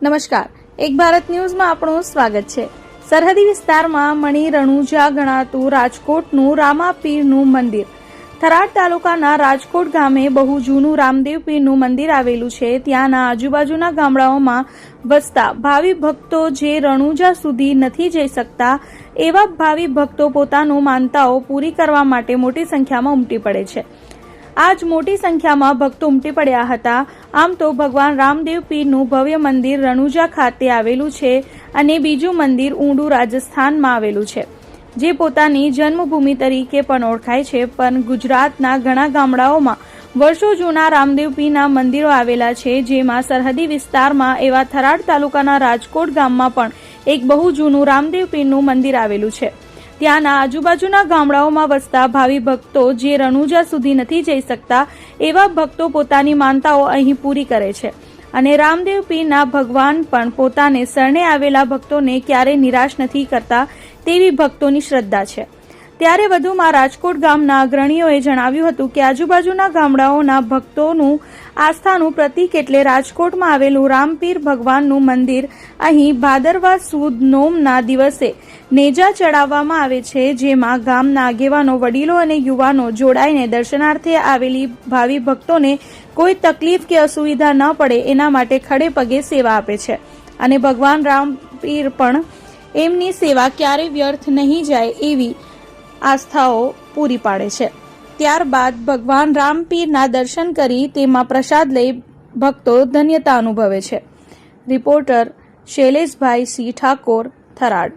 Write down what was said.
નમસ્કાર, એક ભારત ન્યૂઝમાં આપનું સ્વાગત છે। સરહદી વિસ્તારમાં મણી રણુજા ગણાતું રાજકોટનું રામાપીરનું મંદિર। થરાદ તાલુકાના રાજકોટ ગામે બહુ જૂનું રામદેવ પીરનું મંદિર આવેલું છે। ત્યાંના આજુબાજુના ગામડાઓમાં વસતા ભાવિ ભક્તો જે રણુજા સુધી નથી જઈ શકતા, એવા ભાવિ ભક્તો પોતાનું માનતાઓ પૂરી કરવા માટે મોટી સંખ્યામાં ઉમટી પડે છે। આજ મોટી સંખ્યામાં ભક્તો ઉમટી પડ્યા હતા। આમ તો ભગવાન રામદેવ પીરનું ભવ્ય મંદિર રણુજા ખાતે આવેલું છે અને બીજું મંદિર ઊંડું રાજસ્થાનમાં આવેલું છે, જે પોતાની જન્મભૂમિ તરીકે પણ ઓળખાય છે। પણ ગુજરાતના ઘણા ગામડાઓમાં વર્ષો જૂના રામદેવ પીરના મંદિરો આવેલા છે, જેમાં સરહદી વિસ્તારમાં એવા થરાદ તાલુકાના રાજકોટ ગામમાં પણ એક બહુ જૂનું રામદેવ પીરનું મંદિર આવેલું છે। ત્યાંના આજુબાજુના ગામડાઓમાં વસતા ભાવિ ભક્તો જે રણુજા સુધી નથી જઈ શકતા, એવા ભક્તો પોતાની માનતાઓ અહીં પૂરી કરે છે અને રામદેવ પીરના ભગવાન પણ પોતાને શરણે આવેલા ભક્તોને ક્યારેય નિરાશ નથી કરતા તેવી ભક્તોની શ્રદ્ધા છે। ત્યારે વધુમાં રાજકોટ ગામના અગ્રણીઓએ જણાવ્યું હતું કે આજુબાજુના ગામડાઓના ભક્તોનું આસ્થાનું પ્રતીક એટલે રાજકોટમાં આવેલું રામપીર ભગવાનનું મંદિર। અહીં ભાદરવા સુદ નોમના દિવસે નેજા ચડાવવામાં આવે છે, જેમાં ગામના આગેવાનો, વડીલો અને યુવાનો જોડાઈને દર્શનાર્થે આવેલી ભાવિ ભક્તોને કોઈ તકલીફ કે અસુવિધા ન પડે એના માટે ખડે પગે સેવા આપે છે અને ભગવાન રામપીર પણ એમની સેવા ક્યારેય વ્યર્થ નહીં જાય એવી આસ્થાઓ પૂરી પાડે છે। ત્યારબાદ ભગવાન રામપીરના દર્શન કરી તેમાં પ્રસાદ લઈ ભક્તો ધન્યતા અનુભવે છે। રિપોર્ટર શૈલેષભાઈ સી ઠાકોર, થરાદ।